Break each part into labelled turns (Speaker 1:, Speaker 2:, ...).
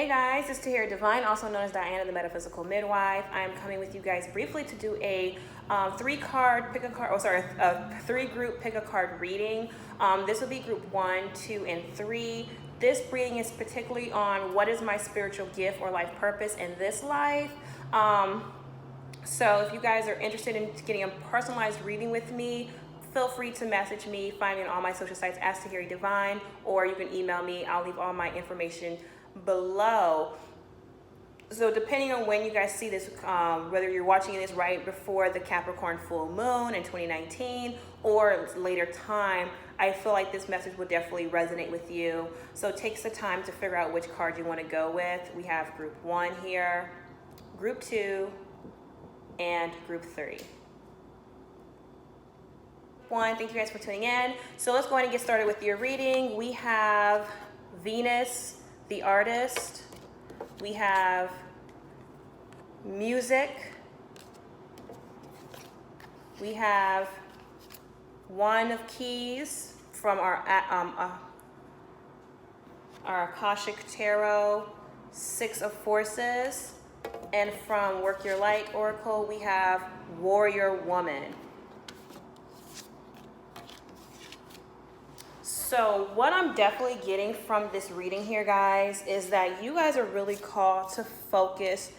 Speaker 1: Hey guys, it's Tahira Divine, also known as Diana the Metaphysical Midwife. I am coming with you guys briefly to do a three-group pick a card reading. This will be group 1, 2, and 3. This reading is particularly on what is my spiritual gift or life purpose in this life. So if you guys are interested in getting a personalized reading with me, feel free to message me, find me on all my social sites as Tahira Divine, or you can email me. I'll leave all my information below. So depending on when you guys see this, whether you're watching this right before the Capricorn full moon in 2019 or later time, I feel like this message will definitely resonate with you. So take the time to figure out which card you want to go with. We have group 1 here, group 2, and group 3. Thank you guys for tuning in. So let's go ahead and get started with your reading. We have Venus, the artist. We have music. We have One of Keys from our Akashic Tarot, 6 of Forces. And from Work Your Light Oracle, we have Warrior Woman. So what I'm definitely getting from this reading here, guys, is that you guys are really called to focus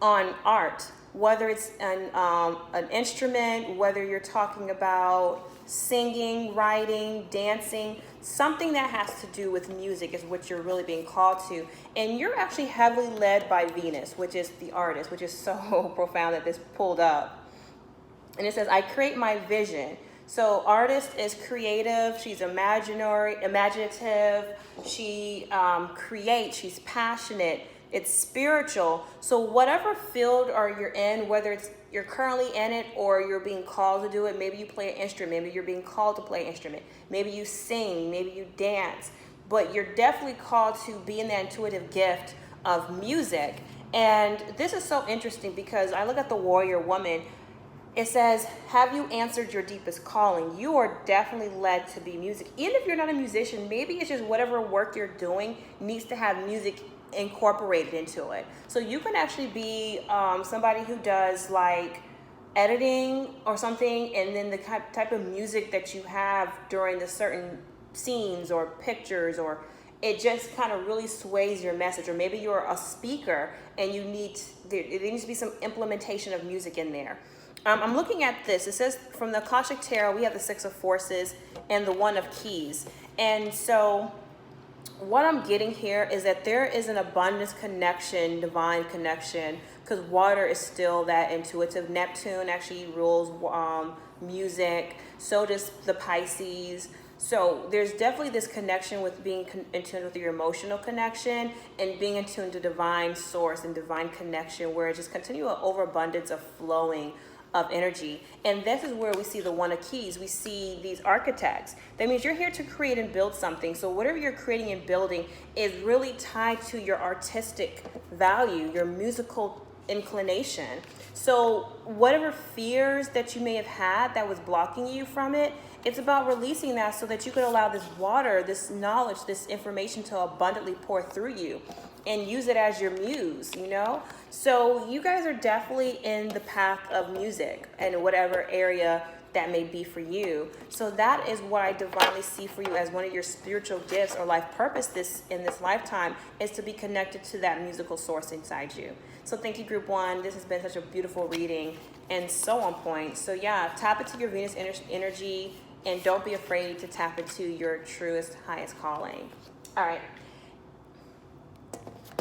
Speaker 1: on art, whether it's an instrument, whether you're talking about singing, writing, dancing, something that has to do with music is what you're really being called to. And you're actually heavily led by Venus, which is the artist, which is so profound that this pulled up. And it says, I create my vision. So artist is creative, she's imaginative, she creates, she's passionate, it's spiritual. So whatever field you're in, whether it's you're currently in it or you're being called to do it, maybe you play an instrument, maybe you're being called to play an instrument, maybe you sing, maybe you dance, but you're definitely called to be in the intuitive gift of music. And this is so interesting because I look at the Warrior Woman. It says, have you answered your deepest calling? You are definitely led to be music. Even if you're not a musician, maybe it's just whatever work you're doing needs to have music incorporated into it. So you can actually be somebody who does like editing or something, and then the type of music that you have during the certain scenes or pictures, or it just kind of really sways your message. Or maybe you're a speaker and there needs to be some implementation of music in there. I'm looking at this. It says from the Akashic Tarot, we have the 6 of Forces and the 1 of Keys. And so what I'm getting here is that there is an abundance connection, divine connection, because water is still that intuitive. Neptune actually rules music. So does the Pisces. So there's definitely this connection with being in tune with your emotional connection and being in tune to divine source and divine connection, where it just continual overabundance of flowing of energy. And this is where we see the 1 of Keys. We see these architects. That means you're here to create and build something. So whatever you're creating and building is really tied to your artistic value, your musical inclination. So whatever fears that you may have had that was blocking you from it, it's about releasing that so that you could allow this water, this knowledge, this information to abundantly pour through you and use it as your muse, you know? So you guys are definitely in the path of music and whatever area that may be for you. So that is what I divinely see for you as one of your spiritual gifts or life purpose in this lifetime, is to be connected to that musical source inside you. So thank you, group 1. This has been such a beautiful reading and so on point. So yeah, tap into your Venus energy and don't be afraid to tap into your truest, highest calling.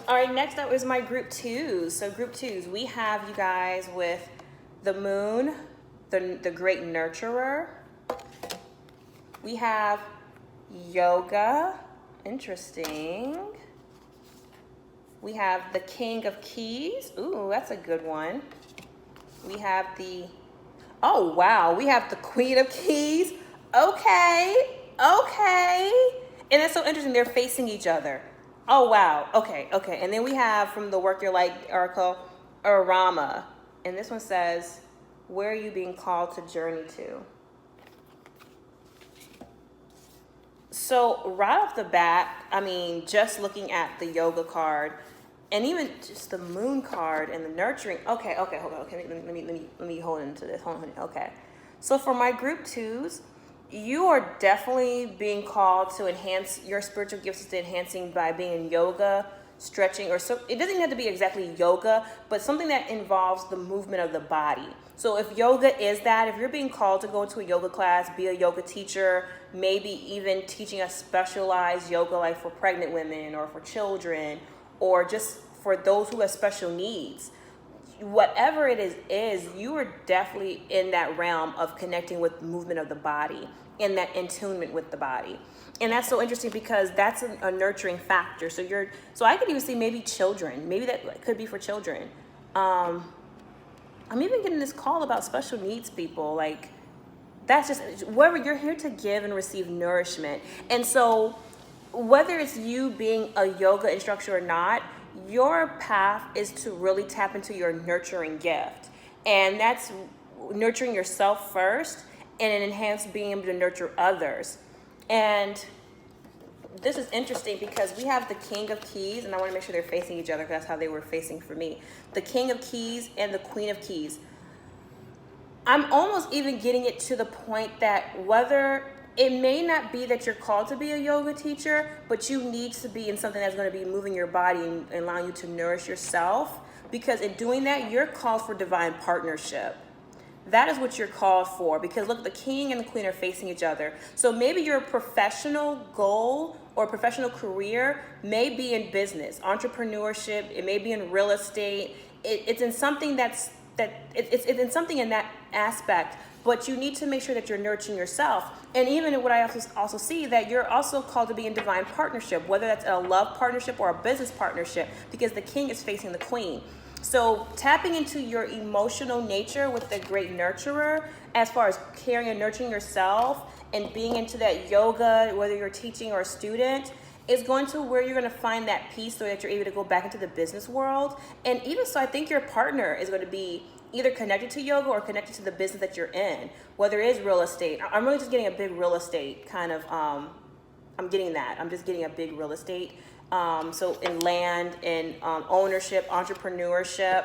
Speaker 1: All right, next up is my group 2s. So group 2s, we have you guys with the moon, the great nurturer. We have yoga, interesting. We have the King of Keys. Ooh, that's a good one. We have we have the Queen of Keys. Okay. And it's so interesting, they're facing each other. Oh, wow. Okay. And then we have from the Work Your Light Oracle, Arama. And this one says, where are you being called to journey to? So right off the bat, I mean, just looking at the yoga card, and even just the moon card and the nurturing. Okay, hold on. Okay, let me hold into this. Hold on. Okay. So for my group 2s, you are definitely being called to enhance your spiritual gifts, to enhancing by being in yoga, stretching, or so. It doesn't have to be exactly yoga, but something that involves the movement of the body. So if yoga is that, if you're being called to go to a yoga class, be a yoga teacher, maybe even teaching a specialized yoga like for pregnant women or for children, or just for those who have special needs, whatever it is, you are definitely in that realm of connecting with the movement of the body and that attunement with the body. And that's so interesting because that's a nurturing factor. So I could even see maybe children. Maybe that could be for children. I'm even getting this call about special needs people. Like, that's just whether you're here to give and receive nourishment. And so whether it's you being a yoga instructor or not, your path is to really tap into your nurturing gift. And that's nurturing yourself first and enhance being able to nurture others. And this is interesting because we have the King of Keys, and I want to make sure they're facing each other because that's how they were facing for me. The King of Keys and the Queen of Keys. I'm almost even getting it to the point that whether it may not be that you're called to be a yoga teacher, but you need to be in something that's going to be moving your body and allowing you to nourish yourself. Because in doing that, you're called for divine partnership. That is what you're called for. Because look, the king and the queen are facing each other. So maybe your professional goal or professional career may be in business, entrepreneurship. It may be in real estate. It's in something it's in something in that aspect. But you need to make sure that you're nurturing yourself. And even what I also see that you're also called to be in divine partnership, whether that's a love partnership or a business partnership, because the king is facing the queen. So tapping into your emotional nature with the great nurturer, as far as caring and nurturing yourself and being into that yoga, whether you're teaching or a student, is going to where you're going to find that peace so that you're able to go back into the business world. And even so, I think your partner is going to be either connected to yoga or connected to the business that you're in, whether it is real estate. I'm really just getting a big real estate kind of, I'm getting that. I'm just getting a big real estate. So in land and ownership, entrepreneurship.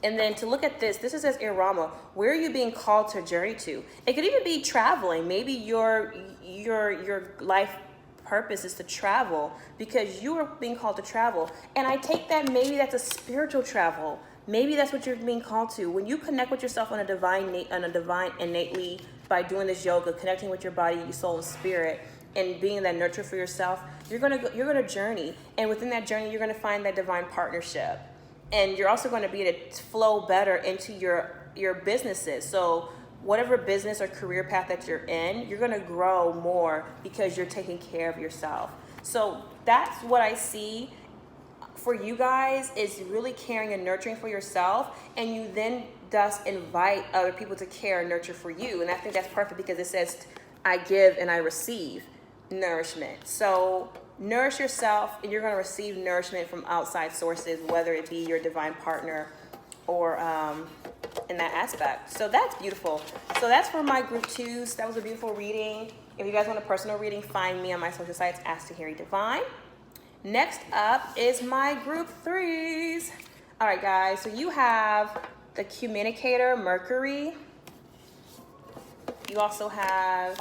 Speaker 1: And then to look at this is as Irama, where are you being called to journey to? It could even be traveling. Maybe your life purpose is to travel because you are being called to travel. And I take that maybe that's a spiritual travel. Maybe that's what you're being called to. When you connect with yourself on a divine innately by doing this yoga, connecting with your body, your soul, and spirit, and being that nurture for yourself, you're gonna journey. And within that journey, you're gonna find that divine partnership. And you're also gonna be able to flow better into your businesses. So whatever business or career path that you're in, you're gonna grow more because you're taking care of yourself. So that's what I see for you guys, is really caring and nurturing for yourself, and you then thus invite other people to care and nurture for you. And I think that's perfect because it says, I give and I receive nourishment. So nourish yourself and you're going to receive nourishment from outside sources, whether it be your divine partner or in that aspect. So that's beautiful. So that's for my group 2s. That was a beautiful reading. If you guys want a personal reading, find me on my social sites, Ask Tahiri Divine. Next up is my group 3s. All right, guys. So you have the communicator, Mercury. You also have,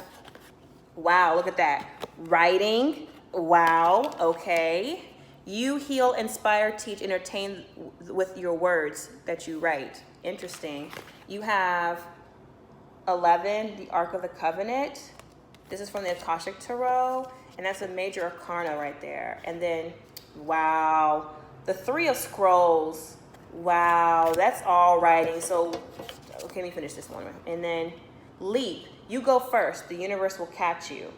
Speaker 1: wow, look at that. Writing. Wow. Okay. You heal, inspire, teach, entertain with your words that you write. Interesting. You have 11, the Ark of the Covenant. This is from the Akashic Tarot, and that's a major arcana right there. And then, wow, the 3 of Scrolls. Wow, that's all writing. So, okay, let me finish this one. And then, leap. You go first. The universe will catch you.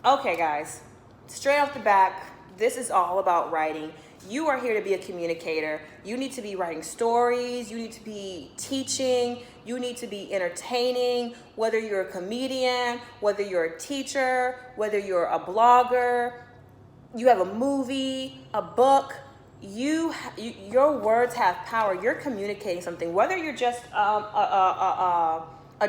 Speaker 1: Okay, guys, straight off the back, this is all about writing. You are here to be a communicator. You need to be writing stories. You need to be teaching. You need to be entertaining, whether you're a comedian, whether you're a teacher, whether you're a blogger, you have a movie, a book. Your words have power. You're communicating something. Whether you're just a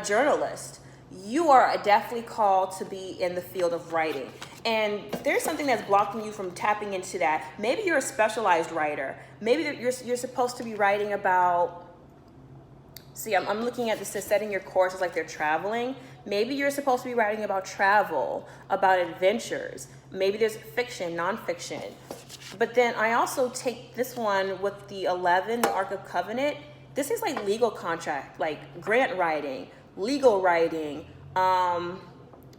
Speaker 1: journalist, you are definitely called to be in the field of writing. And there's something that's blocking you from tapping into that. Maybe you're a specialized writer. Maybe you're supposed to be writing about, see, I'm looking at this as setting your course as like they're traveling. Maybe you're supposed to be writing about travel, about adventures. Maybe there's fiction, nonfiction. But then I also take this one with the 11, the Ark of Covenant. This is like legal contract, like grant writing, legal writing,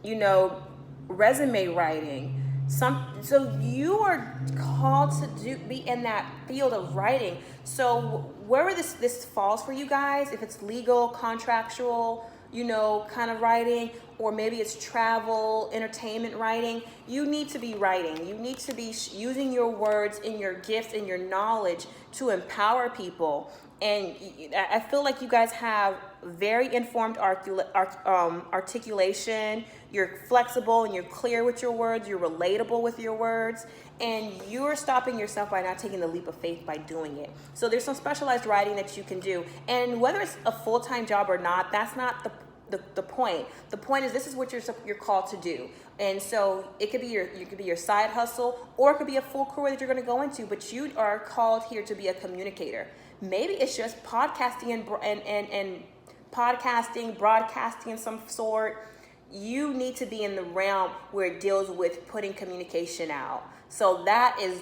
Speaker 1: you know, resume writing. So you are called to be in that field of writing. So wherever this falls for you guys, if it's legal, contractual, you know, kind of writing, or maybe it's travel, entertainment writing, you need to be writing. You need to be using your words and your gifts and your knowledge to empower people. And I feel like you guys have very informed articulation. You're flexible and you're clear with your words. You're relatable with your words. And you're stopping yourself by not taking the leap of faith by doing it. So there's some specialized writing that you can do. And whether it's a full-time job or not, that's not the point. The point is this is what you're called to do. And so it could be your side hustle, or it could be a full career that you're going to go into. But you are called here to be a communicator. Maybe it's just podcasting and podcasting, broadcasting in some sort. You need to be in the realm where it deals with putting communication out. So that is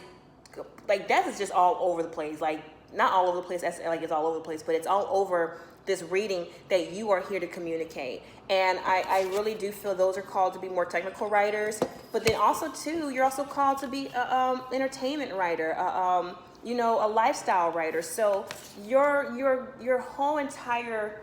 Speaker 1: just all over the place. Like, not all over the place, that's like it's all over the place, but it's all over this reading that you are here to communicate. And I really do feel those are called to be more technical writers. But then also too, you're also called to be a entertainment writer, you know, a lifestyle writer. So your whole entire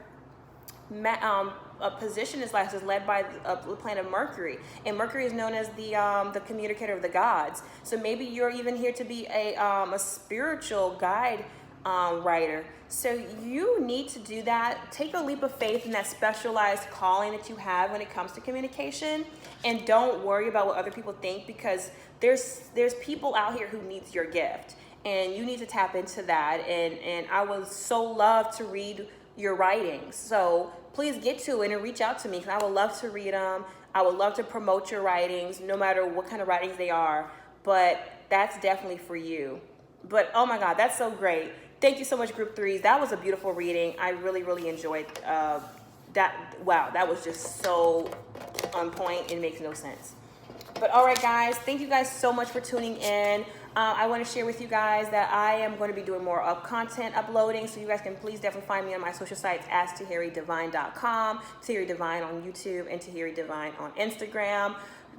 Speaker 1: position in life is led by the planet Mercury, and Mercury is known as the communicator of the gods. So maybe you're even here to be a spiritual guide writer. So you need to do that. Take a leap of faith in that specialized calling that you have when it comes to communication, and don't worry about what other people think, because there's people out here who needs your gift, and you need to tap into that. And I would so love to read your writings. So please get to it and reach out to me, because I would love to read them. I would love to promote your writings, no matter what kind of writings they are. But that's definitely for you. But oh my God, that's so great. Thank you so much, Group 3s. That was a beautiful reading. I really, really enjoyed that. Wow, that was just so on point. It makes no sense. But all right, guys, thank you guys so much for tuning in. I want to share with you guys that I am going to be doing more content uploading, so you guys can please definitely find me on my social sites as TahiriDivine.com, Tahiri Divine on YouTube, and Tahiri Divine on Instagram.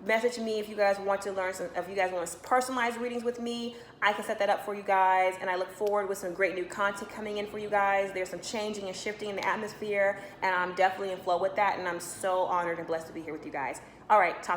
Speaker 1: Message me if you guys want to learn if you guys want personalized readings with me. I can set that up for you guys, and I look forward with some great new content coming in for you guys. There's some changing and shifting in the atmosphere, and I'm definitely in flow with that, and I'm so honored and blessed to be here with you guys. All right, talk